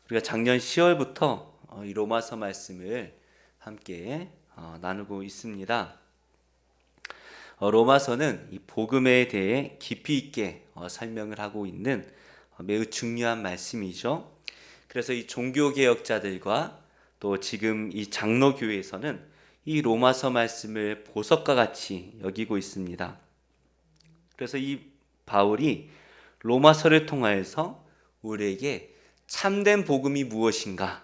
우리가 작년 10월부터 이 로마서 말씀을 함께 나누고 있습니다. 로마서는 이 복음에 대해 깊이 있게 설명을 하고 있는 매우 중요한 말씀이죠. 그래서 이 종교개혁자들과 또 지금 이 장로교회에서는 이 로마서 말씀을 보석과 같이 여기고 있습니다. 그래서 이 바울이 로마서를 통하여서 우리에게 참된 복음이 무엇인가,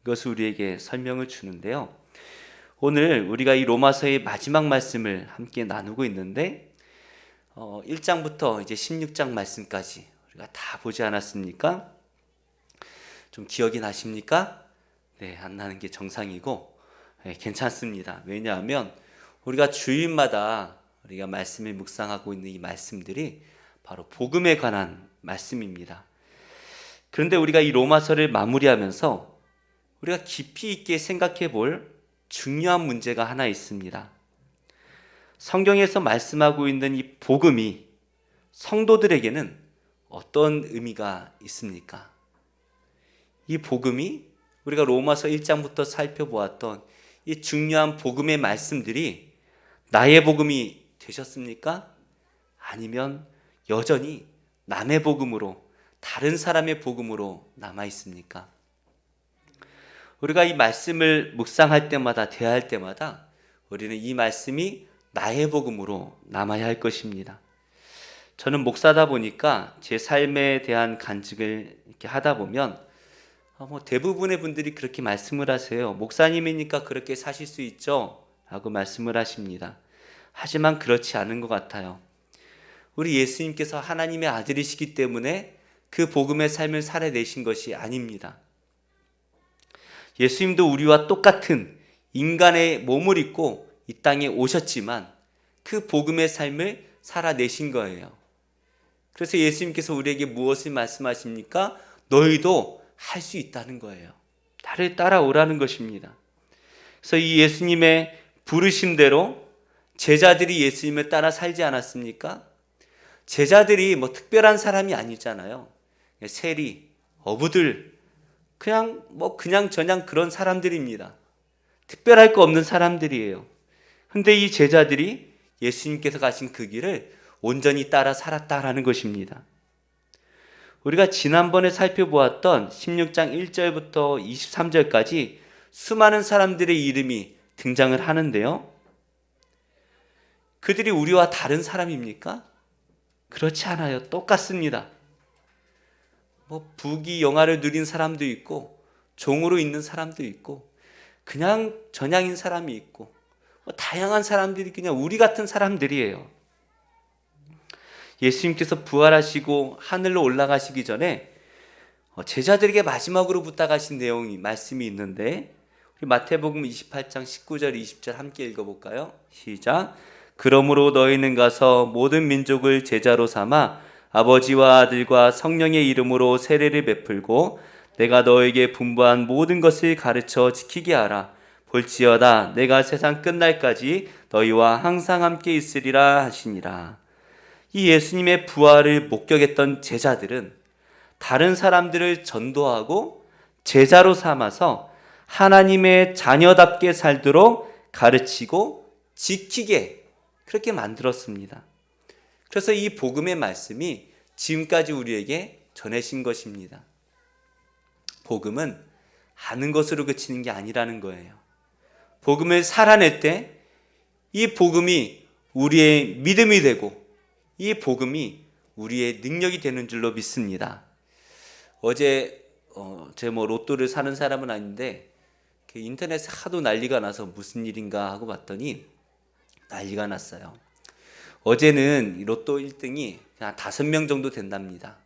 이것을 우리에게 설명을 주는데요. 오늘 우리가 이 로마서의 마지막 말씀을 함께 나누고 있는데 1장부터 이제 16장 말씀까지 우리가 다 보지 않았습니까? 좀 기억이 나십니까? 네, 안 나는 게 정상이고 괜찮습니다. 왜냐하면 우리가 주일마다 우리가 말씀을 묵상하고 있는 이 말씀들이 바로 복음에 관한 말씀입니다. 그런데 우리가 이 로마서를 마무리하면서 우리가 깊이 있게 생각해 볼 중요한 문제가 하나 있습니다. 성경에서 말씀하고 있는 이 복음이 성도들에게는 어떤 의미가 있습니까? 이 복음이 우리가 로마서 1장부터 살펴보았던 이 중요한 복음의 말씀들이 나의 복음이 되셨습니까? 아니면 여전히 남의 복음으로, 다른 사람의 복음으로 남아 있습니까? 우리가 이 말씀을 묵상할 때마다, 대할 때마다 우리는 이 말씀이 나의 복음으로 남아야 할 것입니다. 저는 목사다 보니까 제 삶에 대한 간증을 이렇게 하다 보면 대부분의 분들이 그렇게 말씀을 하세요. 목사님이니까 그렇게 사실 수 있죠? 라고 말씀을 하십니다. 하지만 그렇지 않은 것 같아요. 우리 예수님께서 하나님의 아들이시기 때문에 그 복음의 삶을 살아내신 것이 아닙니다. 예수님도 우리와 똑같은 인간의 몸을 입고 이 땅에 오셨지만 그 복음의 삶을 살아내신 거예요. 그래서 예수님께서 우리에게 무엇을 말씀하십니까? 너희도 할 수 있다는 거예요. 나를 따라오라는 것입니다. 그래서 이 예수님의 부르심대로 제자들이 예수님을 따라 살지 않았습니까? 제자들이 특별한 사람이 아니잖아요. 세리, 어부들, 그냥 저냥 그런 사람들입니다. 특별할 거 없는 사람들이에요. 근데 이 제자들이 예수님께서 가신 그 길을 온전히 따라 살았다라는 것입니다. 우리가 지난번에 살펴보았던 16장 1절부터 23절까지 수많은 사람들의 이름이 등장을 하는데요. 그들이 우리와 다른 사람입니까? 그렇지 않아요. 똑같습니다. 부귀 영화를 누린 사람도 있고, 종으로 있는 사람도 있고, 그냥 전향인 사람이 있고, 다양한 사람들이 그냥 우리 같은 사람들이에요. 예수님께서 부활하시고 하늘로 올라가시기 전에 제자들에게 마지막으로 부탁하신 내용이 말씀이 있는데, 우리 마태복음 28장 19절 20절 함께 읽어볼까요? 시작. 그러므로 너희는 가서 모든 민족을 제자로 삼아 아버지와 아들과 성령의 이름으로 세례를 베풀고 내가 너에게 분부한 모든 것을 가르쳐 지키게 하라. 볼지어다 내가 세상 끝날까지 너희와 항상 함께 있으리라 하시니라. 이 예수님의 부활을 목격했던 제자들은 다른 사람들을 전도하고 제자로 삼아서 하나님의 자녀답게 살도록 가르치고 지키게 그렇게 만들었습니다. 그래서 이 복음의 말씀이 지금까지 우리에게 전해진 것입니다. 복음은 아는 것으로 그치는 게 아니라는 거예요. 복음을 살아낼 때 이 복음이 우리의 믿음이 되고 이 복음이 우리의 능력이 되는 줄로 믿습니다. 어제 제가 로또를 사는 사람은 아닌데 인터넷에 하도 난리가 나서 무슨 일인가 하고 봤더니 난리가 났어요. 어제는 로또 1등이 그냥 5명 정도 된답니다.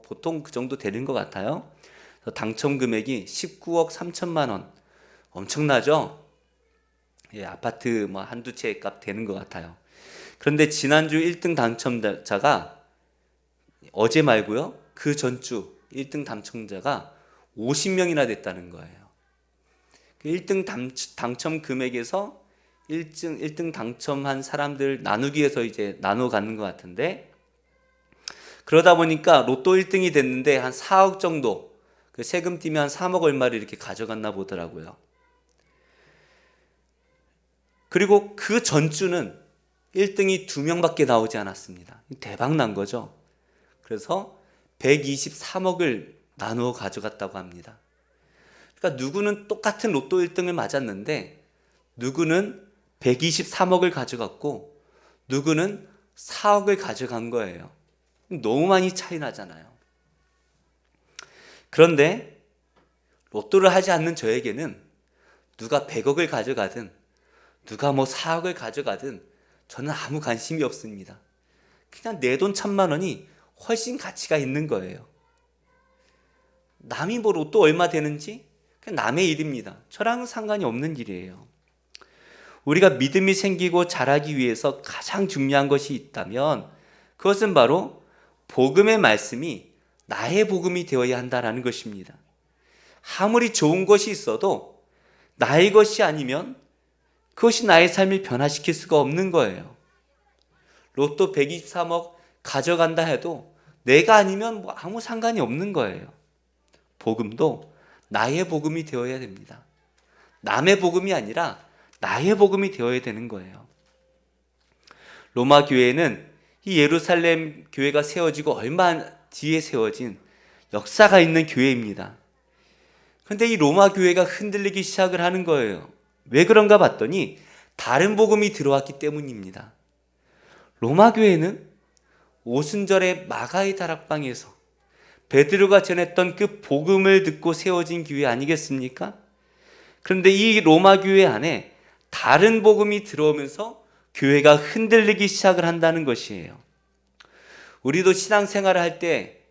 보통 그 정도 되는 것 같아요. 당첨 금액이 19억 3천만 원. 엄청나죠? 아파트 한두 채 값 되는 것 같아요. 그런데 지난주 1등 당첨자가 어제 말고요. 그 전주 1등 당첨자가 50명이나 됐다는 거예요. 그 1등 당첨 금액에서 1등 당첨한 사람들 나누기 위해서 이제 나눠 가는 것 같은데, 그러다 보니까 로또 1등이 됐는데 한 4억 정도, 그 세금 떼면 한 3억 얼마를 이렇게 가져갔나 보더라고요. 그리고 그 전주는 1등이 2명밖에 나오지 않았습니다. 대박 난 거죠. 그래서 123억을 나누어 가져갔다고 합니다. 그러니까 누구는 똑같은 로또 1등을 맞았는데 누구는 123억을 가져갔고 누구는 4억을 가져간 거예요. 너무 많이 차이 나잖아요. 그런데 로또를 하지 않는 저에게는 누가 100억을 가져가든 누가 4억을 가져가든 저는 아무 관심이 없습니다. 그냥 내 돈 1,000만 원이 훨씬 가치가 있는 거예요. 남이 로또 얼마 되는지 그냥 남의 일입니다. 저랑은 상관이 없는 일이에요. 우리가 믿음이 생기고 자라기 위해서 가장 중요한 것이 있다면 그것은 바로 복음의 말씀이 나의 복음이 되어야 한다는 것입니다. 아무리 좋은 것이 있어도 나의 것이 아니면 그것이 나의 삶을 변화시킬 수가 없는 거예요. 로또 123억 가져간다 해도 내가 아니면 아무 상관이 없는 거예요. 복음도 나의 복음이 되어야 됩니다. 남의 복음이 아니라 나의 복음이 되어야 되는 거예요. 로마 교회는 이 예루살렘 교회가 세워지고 얼마 뒤에 세워진 역사가 있는 교회입니다. 그런데 이 로마 교회가 흔들리기 시작을 하는 거예요. 왜 그런가 봤더니 다른 복음이 들어왔기 때문입니다. 로마 교회는 오순절에 마가의 다락방에서 베드로가 전했던 그 복음을 듣고 세워진 교회 아니겠습니까? 그런데 이 로마 교회 안에 다른 복음이 들어오면서 교회가 흔들리기 시작을 한다는 것이에요. 우리도 신앙생활을 할 때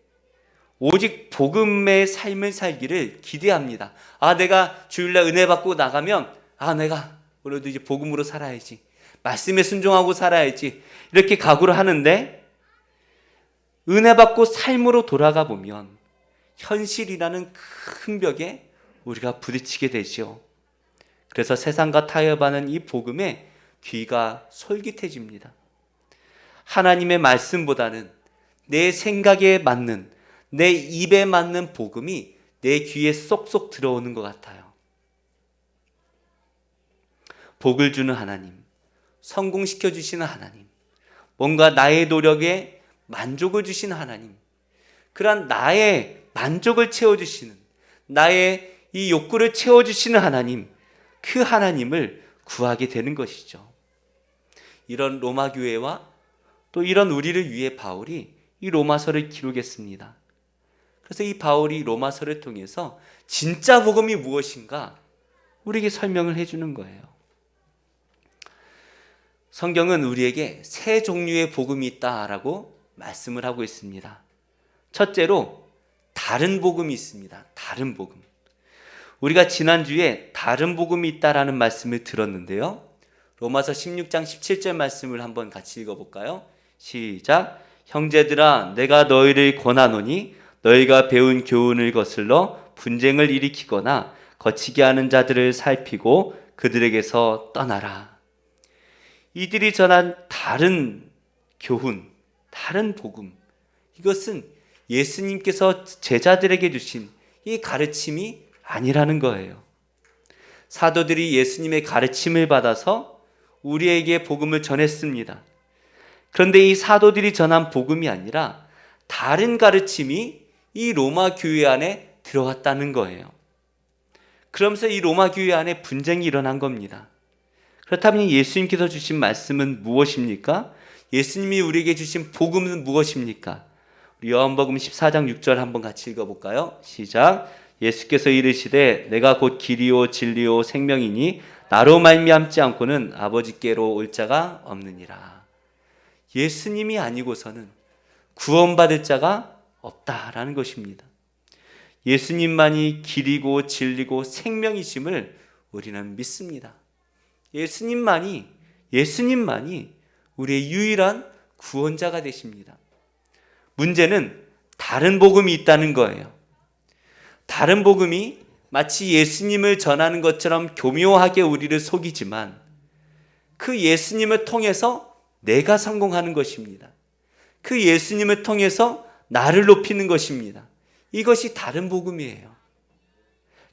오직 복음의 삶을 살기를 기대합니다. 내가 주일날 은혜 받고 나가면 내가 오늘도 이제 복음으로 살아야지, 말씀에 순종하고 살아야지, 이렇게 각오를 하는데 은혜 받고 삶으로 돌아가 보면 현실이라는 큰 벽에 우리가 부딪히게 되죠. 그래서 세상과 타협하는 이 복음에 귀가 솔깃해집니다. 하나님의 말씀보다는 내 생각에 맞는, 내 입에 맞는 복음이 내 귀에 쏙쏙 들어오는 것 같아요. 복을 주는 하나님, 성공시켜 주시는 하나님, 뭔가 나의 노력에 만족을 주시는 하나님, 그러한 나의 만족을 채워주시는, 나의 이 욕구를 채워주시는 하나님, 그 하나님을 구하게 되는 것이죠. 이런 로마 교회와 또 이런 우리를 위해 바울이 이 로마서를 기록했습니다. 그래서 이 바울이 로마서를 통해서 진짜 복음이 무엇인가 우리에게 설명을 해주는 거예요. 성경은 우리에게 세 종류의 복음이 있다라고 말씀을 하고 있습니다. 첫째로 다른 복음이 있습니다. 다른 복음. 우리가 지난주에 다른 복음이 있다라는 말씀을 들었는데요. 로마서 16장 17절 말씀을 한번 같이 읽어볼까요? 시작. 형제들아, 내가 너희를 권하노니 너희가 배운 교훈을 거슬러 분쟁을 일으키거나 거치게 하는 자들을 살피고 그들에게서 떠나라. 이들이 전한 다른 교훈, 다른 복음, 이것은 예수님께서 제자들에게 주신 이 가르침이 아니라는 거예요. 사도들이 예수님의 가르침을 받아서 우리에게 복음을 전했습니다. 그런데 이 사도들이 전한 복음이 아니라 다른 가르침이 이 로마 교회 안에 들어왔다는 거예요. 그러면서 이 로마 교회 안에 분쟁이 일어난 겁니다. 그렇다면 예수님께서 주신 말씀은 무엇입니까? 예수님이 우리에게 주신 복음은 무엇입니까? 우리 요한복음 14장 6절 한번 같이 읽어볼까요? 시작. 예수께서 이르시되 내가 곧 길이요 진리요 생명이니 나로 말미암지 않고는 아버지께로 올 자가 없느니라. 예수님이 아니고서는 구원받을 자가 없다라는 것입니다. 예수님만이 길이고 진리고 생명이심을 우리는 믿습니다. 예수님만이 우리의 유일한 구원자가 되십니다. 문제는 다른 복음이 있다는 거예요. 다른 복음이 마치 예수님을 전하는 것처럼 교묘하게 우리를 속이지만 그 예수님을 통해서 내가 성공하는 것입니다. 그 예수님을 통해서 나를 높이는 것입니다. 이것이 다른 복음이에요.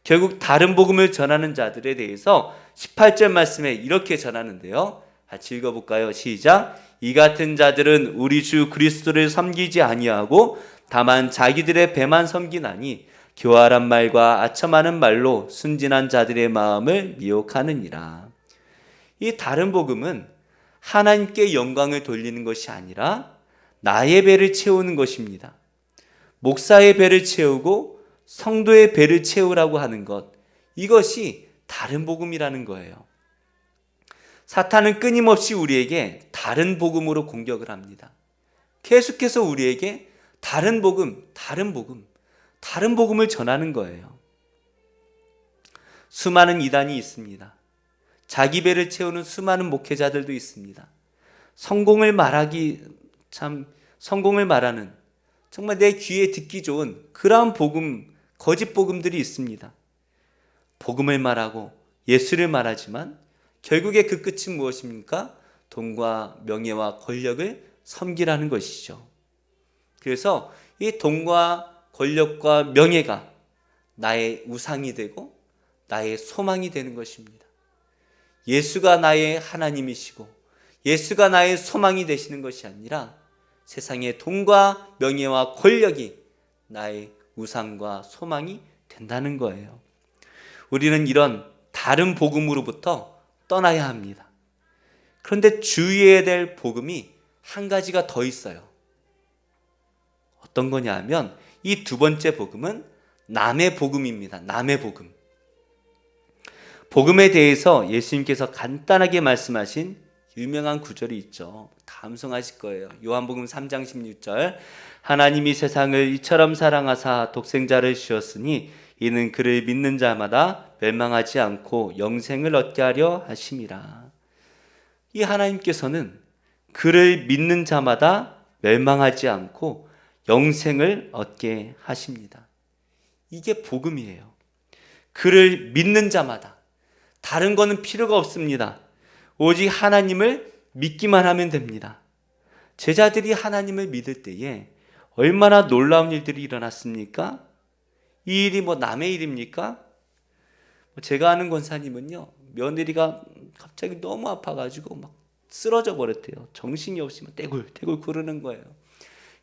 결국 다른 복음을 전하는 자들에 대해서 18절 말씀에 이렇게 전하는데요. 같이 읽어볼까요? 시작. 이 같은 자들은 우리 주 그리스도를 섬기지 아니하고 다만 자기들의 배만 섬기나니 교활한 말과 아첨하는 말로 순진한 자들의 마음을 미혹하느니라. 이 다른 복음은 하나님께 영광을 돌리는 것이 아니라 나의 배를 채우는 것입니다. 목사의 배를 채우고 성도의 배를 채우라고 하는 것, 이것이 다른 복음이라는 거예요. 사탄은 끊임없이 우리에게 다른 복음으로 공격을 합니다. 계속해서 우리에게 다른 복음을 전하는 거예요. 수많은 이단이 있습니다. 자기 배를 채우는 수많은 목회자들도 있습니다. 성공을 말하는 정말 내 귀에 듣기 좋은 그러한 복음, 거짓 복음들이 있습니다. 복음을 말하고 예수를 말하지만 결국에 그 끝은 무엇입니까? 돈과 명예와 권력을 섬기라는 것이죠. 그래서 이 돈과 권력과 명예가 나의 우상이 되고 나의 소망이 되는 것입니다. 예수가 나의 하나님이시고 예수가 나의 소망이 되시는 것이 아니라 세상의 돈과 명예와 권력이 나의 우상과 소망이 된다는 거예요. 우리는 이런 다른 복음으로부터 떠나야 합니다. 그런데 주의해야 될 복음이 한 가지가 더 있어요. 어떤 거냐 하면 이 두 번째 복음은 남의 복음입니다. 남의 복음. 복음에 대해서 예수님께서 간단하게 말씀하신 유명한 구절이 있죠. 다 암송하실 거예요. 요한복음 3장 16절. 하나님이 세상을 이처럼 사랑하사 독생자를 주셨으니 이는 그를 믿는 자마다 멸망하지 않고 영생을 얻게 하려 하심이라. 이 하나님께서는 그를 믿는 자마다 멸망하지 않고 영생을 얻게 하십니다. 이게 복음이에요. 그를 믿는 자마다. 다른 거는 필요가 없습니다. 오직 하나님을 믿기만 하면 됩니다. 제자들이 하나님을 믿을 때에 얼마나 놀라운 일들이 일어났습니까? 이 일이 남의 일입니까? 제가 아는 권사님은요, 며느리가 갑자기 너무 아파가지고 막 쓰러져 버렸대요. 정신이 없이 막 떼굴떼굴 구르는 거예요.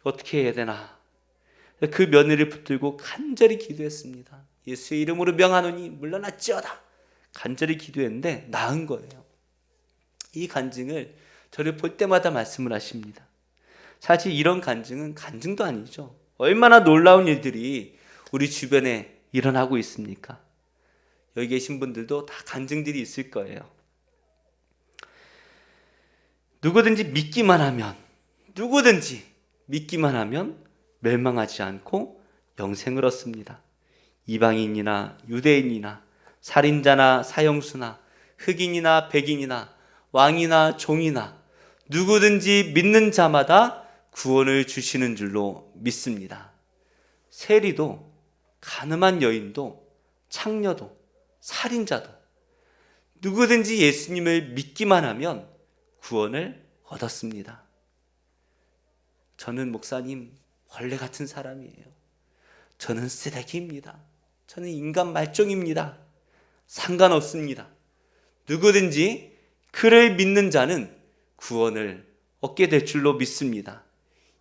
어떻게 해야 되나? 그 며느리를 붙들고 간절히 기도했습니다. 예수의 이름으로 명하노니 물러났지어다. 간절히 기도했는데 나은 거예요. 이 간증을 저를 볼 때마다 말씀을 하십니다. 사실 이런 간증은 간증도 아니죠. 얼마나 놀라운 일들이 우리 주변에 일어나고 있습니까? 여기 계신 분들도 다 간증들이 있을 거예요. 누구든지 믿기만 하면 멸망하지 않고 영생을 얻습니다. 이방인이나 유대인이나 살인자나 사형수나 흑인이나 백인이나 왕이나 종이나 누구든지 믿는 자마다 구원을 주시는 줄로 믿습니다. 세리도 가늠한 여인도 창녀도 살인자도 누구든지 예수님을 믿기만 하면 구원을 얻었습니다. 저는 목사님 벌레 같은 사람이에요. 저는 쓰레기입니다. 저는 인간 말종입니다. 상관없습니다. 누구든지 그를 믿는 자는 구원을 얻게 될 줄로 믿습니다.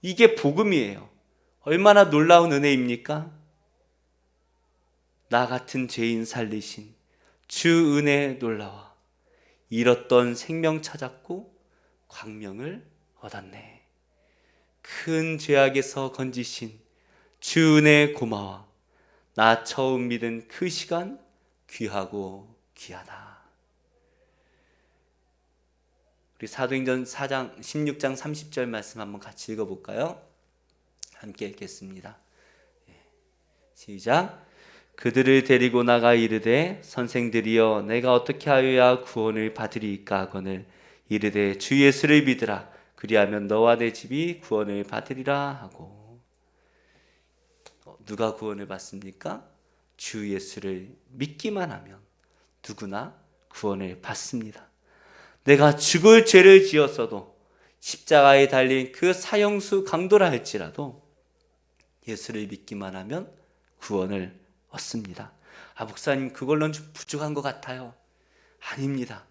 이게 복음이에요. 얼마나 놀라운 은혜입니까? 나 같은 죄인 살리신 주 은혜에 놀라와 잃었던 생명 찾았고 광명을 얻었네. 큰 죄악에서 건지신 주 은혜에 고마워. 나 처음 믿은 그 시간 귀하고 귀하다. 우리 사도행전 4장 16장 30절 말씀 한번 같이 읽어볼까요? 함께 읽겠습니다. 시작. 그들을 데리고 나가 이르되 선생들이여 내가 어떻게 하여야 구원을 받으리이까 하거늘 이르되 주 예수를 믿으라 그리하면 너와 내 집이 구원을 받으리라 하고. 누가 구원을 받습니까? 주 예수를 믿기만 하면 누구나 구원을 받습니다. 내가 죽을 죄를 지었어도 십자가에 달린 그 사형수 강도라 할지라도 예수를 믿기만 하면 구원을 얻습니다. 목사님 그걸로는 좀 부족한 것 같아요. 아닙니다.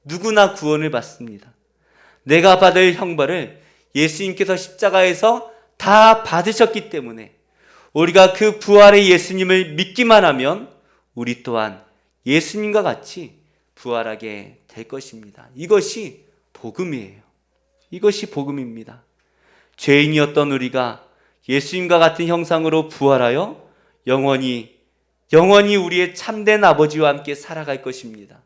누구나 구원을 받습니다. 내가 받을 형벌을 예수님께서 십자가에서 다 받으셨기 때문에 우리가 그 부활의 예수님을 믿기만 하면 우리 또한 예수님과 같이 부활하게 될 것입니다. 이것이 복음이에요. 이것이 복음입니다. 죄인이었던 우리가 예수님과 같은 형상으로 부활하여 영원히 우리의 참된 아버지와 함께 살아갈 것입니다.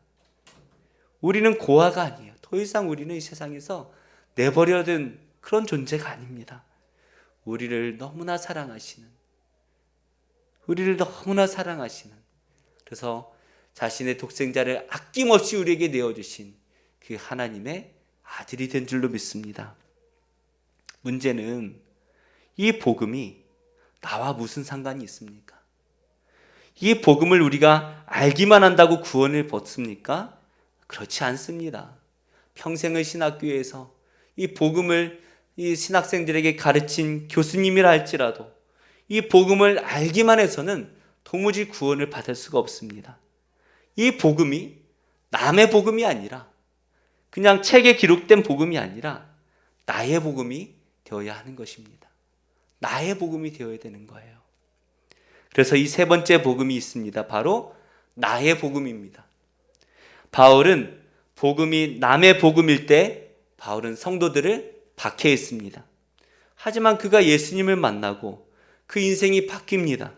우리는 고아가 아니에요. 더 이상 우리는 이 세상에서 내버려둔 그런 존재가 아닙니다. 우리를 너무나 사랑하시는, 그래서 자신의 독생자를 아낌없이 우리에게 내어주신 그 하나님의 아들이 된 줄로 믿습니다. 문제는 이 복음이 나와 무슨 상관이 있습니까? 이 복음을 우리가 알기만 한다고 구원을 받습니까? 그렇지 않습니다. 평생을 신학교에서 이 복음을 이 신학생들에게 가르친 교수님이라 할지라도 이 복음을 알기만 해서는 도무지 구원을 받을 수가 없습니다. 이 복음이 남의 복음이 아니라, 그냥 책에 기록된 복음이 아니라 나의 복음이 되어야 하는 것입니다. 나의 복음이 되어야 되는 거예요. 그래서 이 세 번째 복음이 있습니다. 바로 나의 복음입니다. 바울은 복음이 남의 복음일 때 바울은 성도들을 박해했습니다. 하지만 그가 예수님을 만나고 그 인생이 바뀝니다.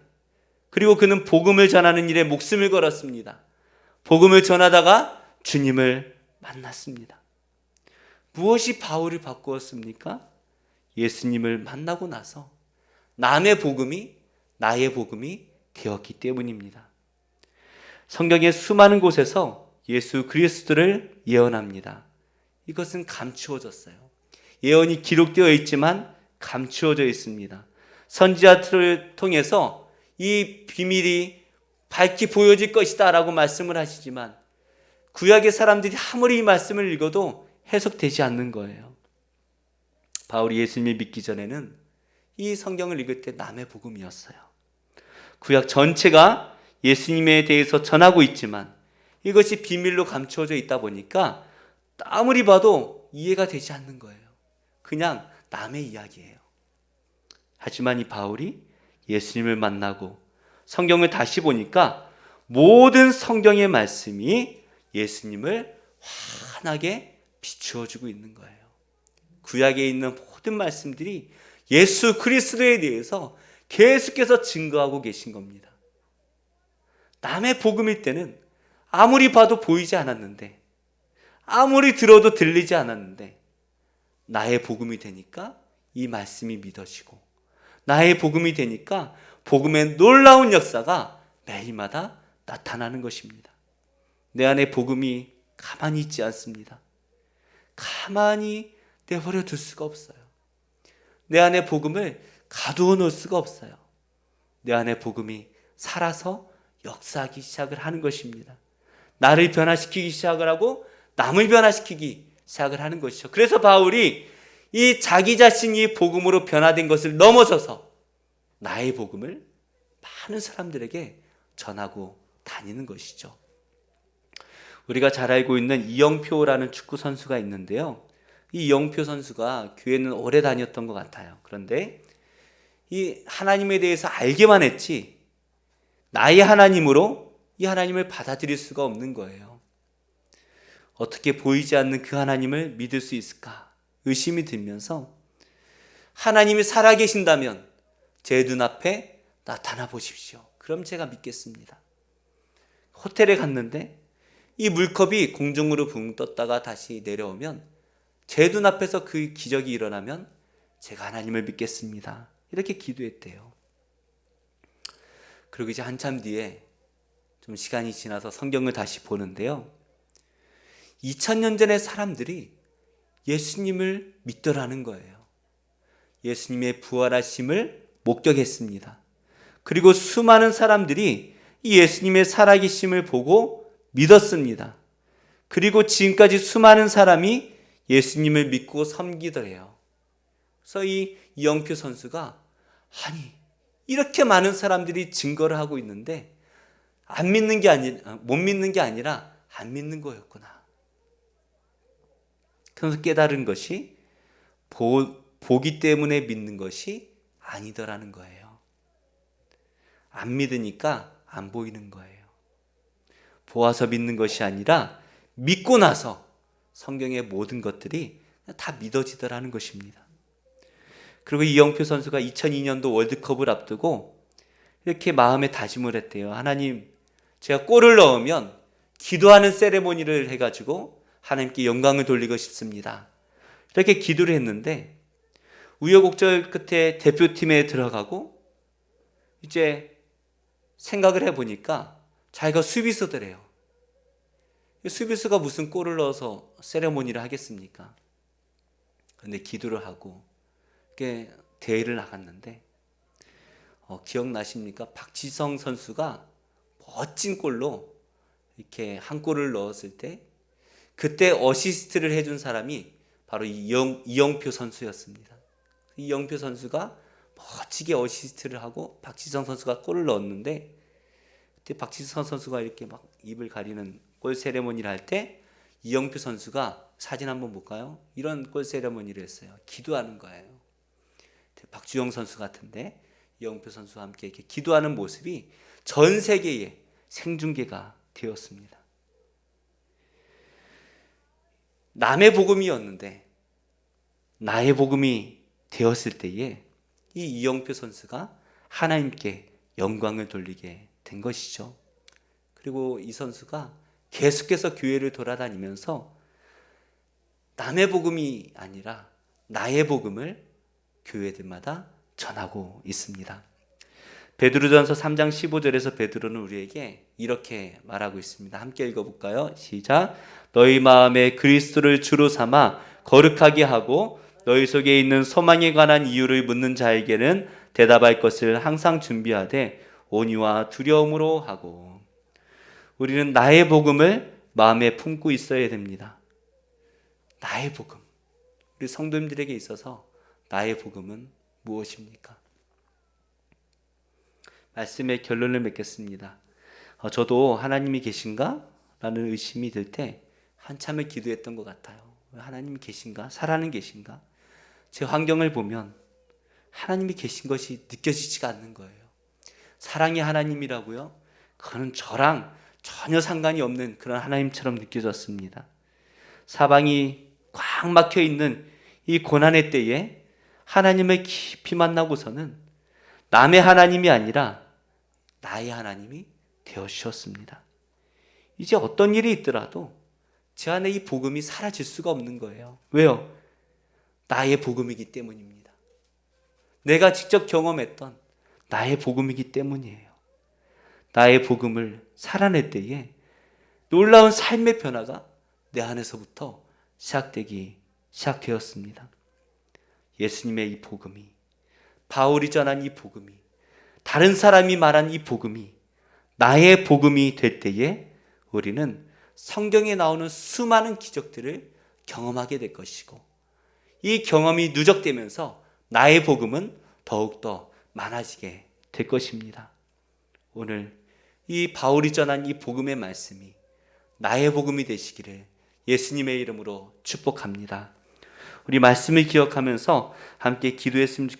그리고 그는 복음을 전하는 일에 목숨을 걸었습니다. 복음을 전하다가 주님을 만났습니다. 무엇이 바울을 바꾸었습니까? 예수님을 만나고 나서 남의 복음이 나의 복음이 되었기 때문입니다. 성경의 수많은 곳에서 예수 그리스도를 예언합니다. 이것은 감추어졌어요. 예언이 기록되어 있지만 감추어져 있습니다. 선지자들을 통해서 이 비밀이 밝히 보여질 것이다 라고 말씀을 하시지만 구약의 사람들이 아무리 이 말씀을 읽어도 해석되지 않는 거예요. 바울이 예수님을 믿기 전에는 이 성경을 읽을 때 남의 복음이었어요. 구약 전체가 예수님에 대해서 전하고 있지만 이것이 비밀로 감추어져 있다 보니까 아무리 봐도 이해가 되지 않는 거예요. 그냥 남의 이야기예요. 하지만 이 바울이 예수님을 만나고 성경을 다시 보니까 모든 성경의 말씀이 예수님을 환하게 비추어주고 있는 거예요. 구약에 있는 모든 말씀들이 예수 그리스도에 대해서 계속해서 증거하고 계신 겁니다. 남의 복음일 때는 아무리 봐도 보이지 않았는데, 아무리 들어도 들리지 않았는데, 나의 복음이 되니까 이 말씀이 믿어지고, 나의 복음이 되니까 복음의 놀라운 역사가 매일마다 나타나는 것입니다. 내 안에 복음이 가만히 있지 않습니다. 가만히 내버려 둘 수가 없어요. 내 안에 복음을 가두어 놓을 수가 없어요. 내 안에 복음이 살아서 역사하기 시작을 하는 것입니다. 나를 변화시키기 시작을 하고 남을 변화시키기 시작을 하는 것이죠. 그래서 바울이 이 자기 자신이 복음으로 변화된 것을 넘어서서 나의 복음을 많은 사람들에게 전하고 다니는 것이죠. 우리가 잘 알고 있는 이영표라는 축구 선수가 있는데요. 이 이영표 선수가 교회는 오래 다녔던 것 같아요. 그런데 이 하나님에 대해서 알기만 했지 나의 하나님으로 이 하나님을 받아들일 수가 없는 거예요. 어떻게 보이지 않는 그 하나님을 믿을 수 있을까 의심이 들면서 하나님이 살아계신다면 제 눈앞에 나타나 보십시오. 그럼 제가 믿겠습니다. 호텔에 갔는데 이 물컵이 공중으로 붕 떴다가 다시 내려오면 제 눈앞에서 그 기적이 일어나면 제가 하나님을 믿겠습니다. 이렇게 기도했대요. 그리고 이제 한참 뒤에 좀 시간이 지나서 성경을 다시 보는데요. 2000년 전의 사람들이 예수님을 믿더라는 거예요. 예수님의 부활하심을 목격했습니다. 그리고 수많은 사람들이 이 예수님의 살아계심을 보고 믿었습니다. 그리고 지금까지 수많은 사람이 예수님을 믿고 섬기더래요. 그래서 이 이영표 선수가 아니 이렇게 많은 사람들이 증거를 하고 있는데 못 믿는 게 아니라 안 믿는 거였구나. 그래서 깨달은 것이 보기 때문에 믿는 것이 아니더라는 거예요. 안 믿으니까 안 보이는 거예요. 보아서 믿는 것이 아니라 믿고 나서 성경의 모든 것들이 다 믿어지더라는 것입니다. 그리고 이영표 선수가 2002년도 월드컵을 앞두고 이렇게 마음에 다짐을 했대요. 하나님, 제가 골을 넣으면 기도하는 세레모니를 해가지고 하나님께 영광을 돌리고 싶습니다. 이렇게 기도를 했는데 우여곡절 끝에 대표팀에 들어가고 이제 생각을 해보니까 자기가 수비수더래요. 수비수가 무슨 골을 넣어서 세레모니를 하겠습니까? 근데 기도를 하고 대회를 나갔는데 기억나십니까? 박지성 선수가 멋진 골로 이렇게 한 골을 넣었을 때 그때 어시스트를 해준 사람이 바로 이영표 선수였습니다. 이영표 선수가 멋지게 어시스트를 하고 박지성 선수가 골을 넣었는데 그때 박지성 선수가 이렇게 막 입을 가리는 골 세레모니를 할 때 이영표 선수가 사진 한번 볼까요? 이런 골 세레모니를 했어요. 기도하는 거예요. 박주영 선수 같은데 이영표 선수와 함께 이렇게 기도하는 모습이 전 세계에 생중계가 되었습니다. 남의 복음이었는데 나의 복음이 되었을 때에 이 이영표 선수가 하나님께 영광을 돌리게 된 것이죠. 그리고 이 선수가 계속해서 교회를 돌아다니면서 남의 복음이 아니라 나의 복음을 교회들마다 전하고 있습니다. 베드로전서 3장 15절에서 베드로는 우리에게 이렇게 말하고 있습니다. 함께 읽어볼까요? 시작. 너희 마음에 그리스도를 주로 삼아 거룩하게 하고 너희 속에 있는 소망에 관한 이유를 묻는 자에게는 대답할 것을 항상 준비하되 온유와 두려움으로 하고. 우리는 나의 복음을 마음에 품고 있어야 됩니다. 나의 복음. 우리 성도님들에게 있어서 나의 복음은 무엇입니까? 말씀의 결론을 맺겠습니다. 저도 하나님이 계신가? 라는 의심이 들 때 한참을 기도했던 것 같아요. 하나님이 계신가? 살아는 계신가? 제 환경을 보면 하나님이 계신 것이 느껴지지가 않는 거예요. 사랑의 하나님이라고요? 그건 저랑 전혀 상관이 없는 그런 하나님처럼 느껴졌습니다. 사방이 꽉 막혀 있는 이 고난의 때에 하나님을 깊이 만나고서는 남의 하나님이 아니라 나의 하나님이 되어주셨습니다. 이제 어떤 일이 있더라도 제 안에 이 복음이 사라질 수가 없는 거예요. 왜요? 나의 복음이기 때문입니다. 내가 직접 경험했던 나의 복음이기 때문이에요. 나의 복음을 살아낼 때에 놀라운 삶의 변화가 내 안에서부터 시작되었습니다. 예수님의 이 복음이, 바울이 전한 이 복음이, 다른 사람이 말한 이 복음이 나의 복음이 될 때에 우리는 성경에 나오는 수많은 기적들을 경험하게 될 것이고, 이 경험이 누적되면서 나의 복음은 더욱더 많아지게 될 것입니다. 오늘 이 바울이 전한 이 복음의 말씀이 나의 복음이 되시기를 예수님의 이름으로 축복합니다. 우리 말씀을 기억하면서 함께 기도했으면 좋겠습니다.